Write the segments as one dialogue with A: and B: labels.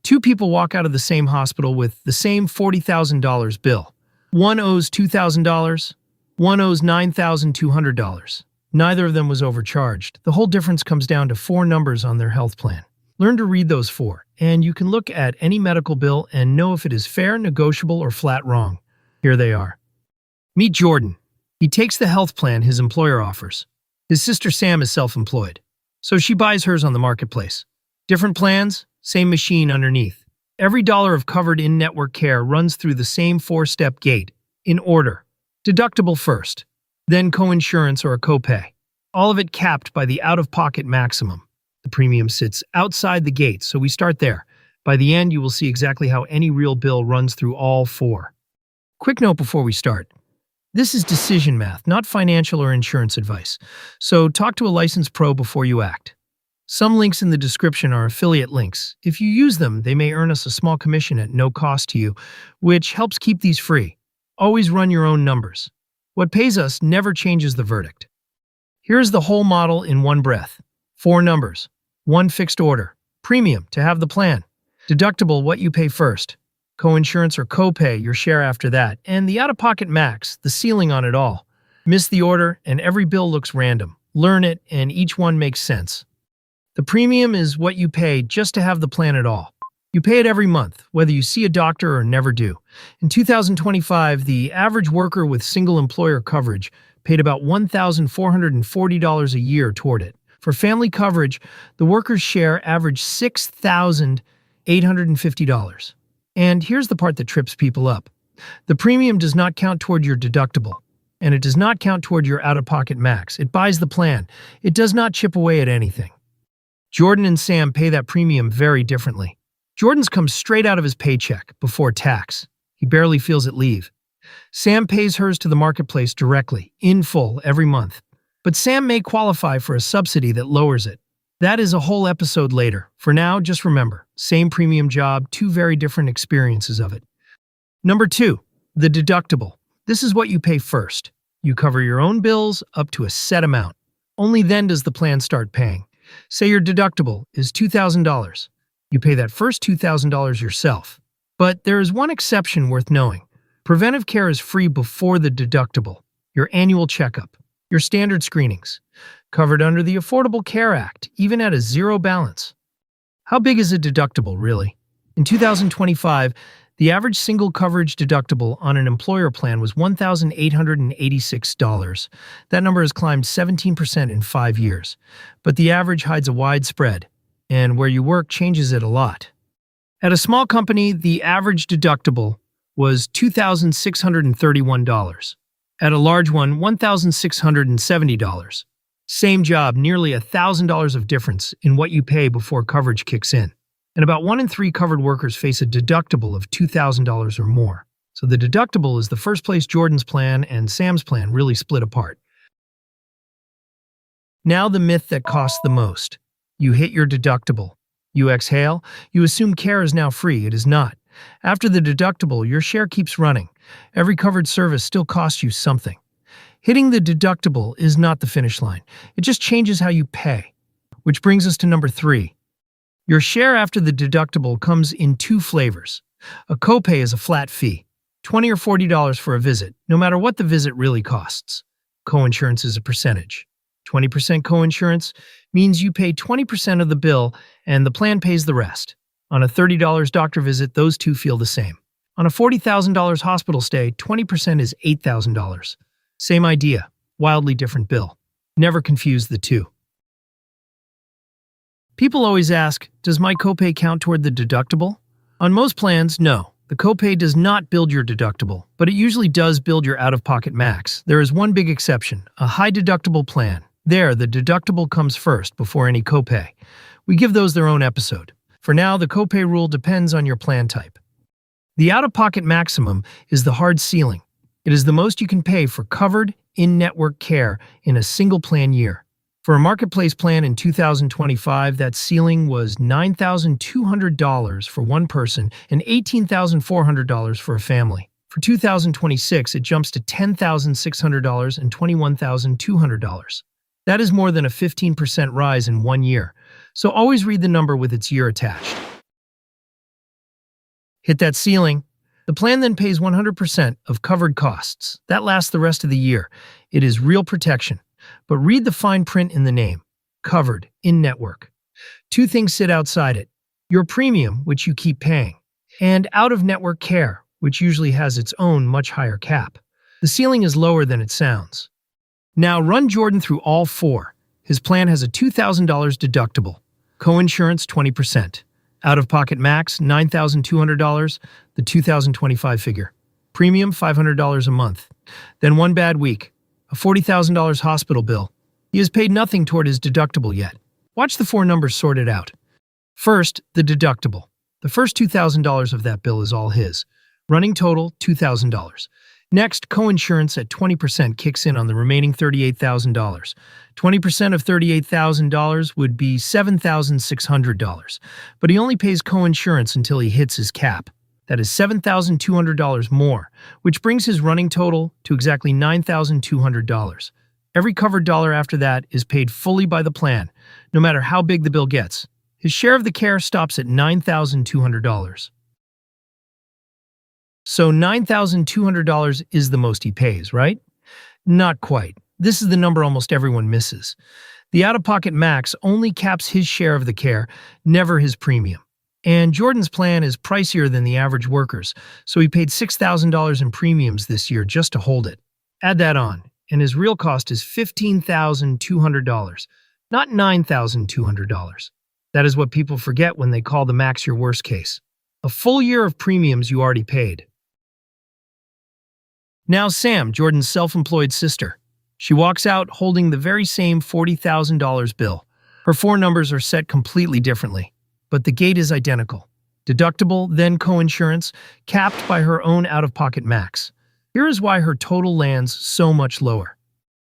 A: Two people walk out of the same hospital with the same $40,000 bill. One owes $2,000, one owes $9,200. Neither of them was overcharged. The whole difference comes down to four numbers on their health plan. Learn to read those four, and you can look at any medical bill and know if it is fair, negotiable, or flat wrong. Here they are. Meet Jordan. He takes the health plan his employer offers. His sister Sam is self-employed, so she buys hers on the marketplace. Different plans, same machine underneath. Every dollar of covered in-network care runs through the same four-step gate, in order. Deductible first, then coinsurance or a copay. All of it capped by the out-of-pocket maximum. The premium sits outside the gate, so we start there. By the end, you will see exactly how any real bill runs through all four. Quick note before we start. This is decision math, not financial or insurance advice, so talk to a licensed pro before you act. Some links in the description are affiliate links. If you use them, they may earn us a small commission at no cost to you, which helps keep these free. Always run your own numbers. What pays us never changes the verdict. Here's the whole model in one breath. Four numbers. One fixed order. Premium, to have the plan. Deductible, what you pay first. Coinsurance or copay, your share after that. And the out-of-pocket max, the ceiling on it all. Miss the order, and every bill looks random. Learn it, and each one makes sense. The premium is what you pay just to have the plan at all. You pay it every month, whether you see a doctor or never do. In 2025, the average worker with single employer coverage paid about $1,440 a year toward it. For family coverage, the worker's share averaged $6,850. And here's the part that trips people up. The premium does not count toward your deductible, and it does not count toward your out-of-pocket max. It buys the plan. It does not chip away at anything. Jordan and Sam pay that premium very differently. Jordan's comes straight out of his paycheck, before tax. He barely feels it leave. Sam pays hers to the marketplace directly, in full, every month. But Sam may qualify for a subsidy that lowers it. That is a whole episode later. For now, just remember, same premium job, two very different experiences of it. Number 2, the deductible. This is what you pay first. You cover your own bills up to a set amount. Only then does the plan start paying. Say your deductible is $2,000. You pay that first $2,000 yourself. But there is one exception worth knowing. Preventive care is free before the deductible. Your annual checkup. Your standard screenings, covered under the Affordable Care Act, even at a zero balance. How big is a deductible, really? In 2025, the average single coverage deductible on an employer plan was $1,886. That number has climbed 17% in 5 years. But the average hides a wide spread, and where you work changes it a lot. At a small company, the average deductible was $2,631. At a large one, $1,670. Same job, nearly $1,000 of difference in what you pay before coverage kicks in. And about 1 in 3 covered workers face a deductible of $2,000 or more. So the deductible is the first place Jordan's plan and Sam's plan really split apart. Now the myth that costs the most. You hit your deductible. You exhale. You assume care is now free. It is not. After the deductible, your share keeps running. Every covered service still costs you something. Hitting the deductible is not the finish line. It just changes how you pay. Which brings us to number 3. Your share after the deductible comes in 2 flavors. A copay is a flat fee, $20 or $40 for a visit, no matter what the visit really costs. Coinsurance is a percentage. 20% coinsurance means you pay 20% of the bill and the plan pays the rest. On a $30 doctor visit, those two feel the same. On a $40,000 hospital stay, 20% is $8,000. Same idea, wildly different bill. Never confuse the two. People always ask, does my copay count toward the deductible? On most plans, no. The copay does not build your deductible, but it usually does build your out-of-pocket max. There is one big exception, a high-deductible plan. There, the deductible comes first before any copay. We give those their own episode. For now, the copay rule depends on your plan type. The out-of-pocket maximum is the hard ceiling. It is the most you can pay for covered, in-network care in a single plan year. For a marketplace plan in 2025, that ceiling was $9,200 for one person and $18,400 for a family. For 2026, it jumps to $10,600 and $21,200. That is more than a 15% rise in 1 year. So always read the number with its year attached. Hit that ceiling. The plan then pays 100% of covered costs. That lasts the rest of the year. It is real protection. But read the fine print in the name. Covered, in-network. Two things sit outside it. Your premium, which you keep paying, and out-of-network care, which usually has its own much higher cap. The ceiling is lower than it sounds. Now run Jordan through all four. His plan has a $2,000 deductible. Coinsurance 20%. Out-of-pocket max $9,200, the 2025 figure. Premium $500 a month. Then one bad week, a $40,000 hospital bill. He has paid nothing toward his deductible yet. Watch the four numbers sorted out. First, the deductible. The first $2,000 of that bill is all his. Running total, $2,000. Next, coinsurance at 20% kicks in on the remaining $38,000. 20% of $38,000 would be $7,600, but he only pays coinsurance until he hits his cap. That is $7,200 more, which brings his running total to exactly $9,200. Every covered dollar after that is paid fully by the plan, no matter how big the bill gets. His share of the care stops at $9,200. So $9,200 is the most he pays, right? Not quite. This is the number almost everyone misses. The out-of-pocket max only caps his share of the care, never his premium. And Jordan's plan is pricier than the average worker's, so he paid $6,000 in premiums this year just to hold it. Add that on, and his real cost is $15,200, not $9,200. That is what people forget when they call the max your worst case. A full year of premiums you already paid. Now Sam, Jordan's self-employed sister. She walks out holding the very same $40,000 bill. Her four numbers are set completely differently, but the gate is identical. Deductible, then coinsurance, capped by her own out-of-pocket max. Here is why her total lands so much lower.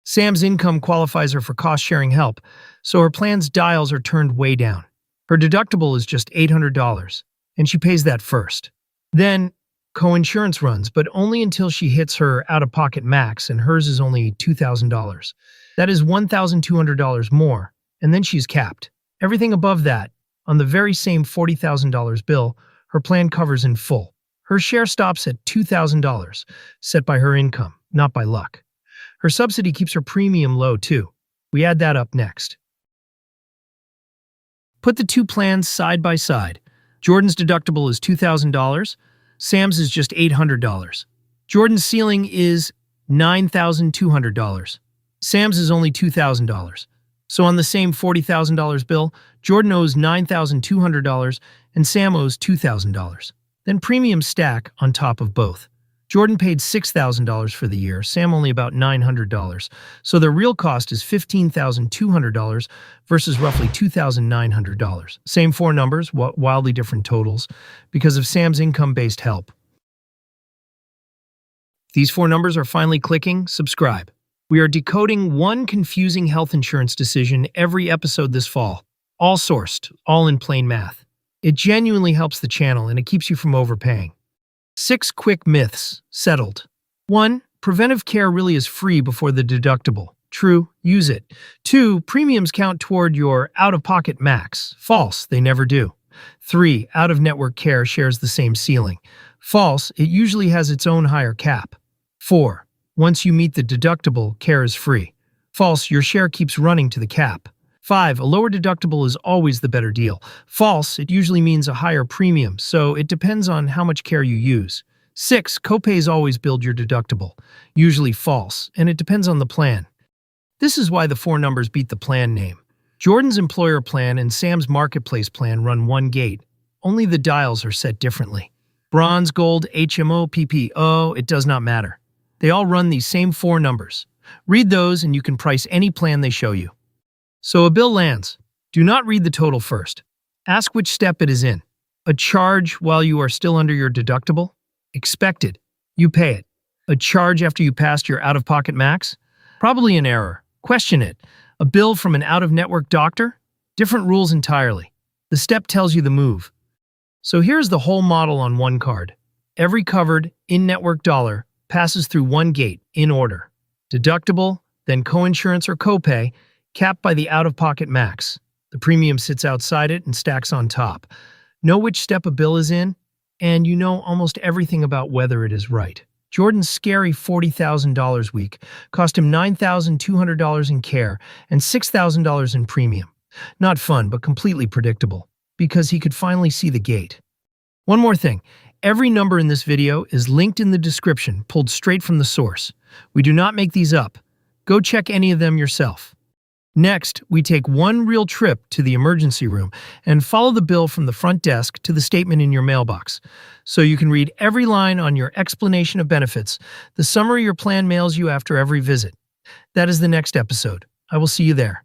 A: Sam's income qualifies her for cost-sharing help, so her plan's dials are turned way down. Her deductible is just $800, and she pays that first. Then, coinsurance runs, but only until she hits her out-of-pocket max, and hers is only $2,000. That is $1,200 more, and then she's capped. Everything above that, on the very same $40,000 bill, her plan covers in full. Her share stops at $2,000, set by her income, not by luck. Her subsidy keeps her premium low, too. We add that up next. Put the two plans side by side. Jordan's deductible is $2,000. Sam's is just $800. Jordan's ceiling is $9,200. Sam's is only $2,000. So on the same $40,000 bill, Jordan owes $9,200 and Sam owes $2,000. Then premiums stack on top of both. Jordan paid $6,000 for the year, Sam only about $900. So their real cost is $15,200 versus roughly $2,900. Same four numbers, wildly different totals, because of Sam's income-based help. These four numbers are finally clicking. Subscribe. We are decoding one confusing health insurance decision every episode this fall. All sourced, all in plain math. It genuinely helps the channel and it keeps you from overpaying. 6 quick myths. Settled. 1. Preventive care really is free before the deductible. True. Use it. 2. Premiums count toward your out-of-pocket max. False. They never do. 3. Out-of-network care shares the same ceiling. False. It usually has its own higher cap. 4. Once you meet the deductible, care is free. False. Your share keeps running to the cap. 5. A lower deductible is always the better deal. False. It usually means a higher premium, so it depends on how much care you use. 6. Copays always build your deductible. Usually false, and it depends on the plan. This is why the four numbers beat the plan name. Jordan's employer plan and Sam's marketplace plan run one gate. Only the dials are set differently. Bronze, gold, HMO, PPO, it does not matter. They all run these same four numbers. Read those and you can price any plan they show you. So a bill lands. Do not read the total first. Ask which step it is in. A charge while you are still under your deductible? Expected. You pay it. A charge after you passed your out-of-pocket max? Probably an error. Question it. A bill from an out-of-network doctor? Different rules entirely. The step tells you the move. So here's the whole model on one card. Every covered, in-network dollar passes through one gate, in order. Deductible, then coinsurance or copay, capped by the out-of-pocket max. The premium sits outside it and stacks on top. Know which step a bill is in? and you know almost everything about whether it is right. Jordan's scary $40,000 week cost him $9,200 in care and $6,000 in premium. Not fun, but completely predictable, because he could finally see the gate. One more thing, every number in this video is linked in the description, pulled straight from the source. We do not make these up. Go check any of them yourself. Next, we take one real trip to the emergency room and follow the bill from the front desk to the statement in your mailbox, so you can read every line on your explanation of benefits, the summary your plan mails you after every visit. That is the next episode. I will see you there.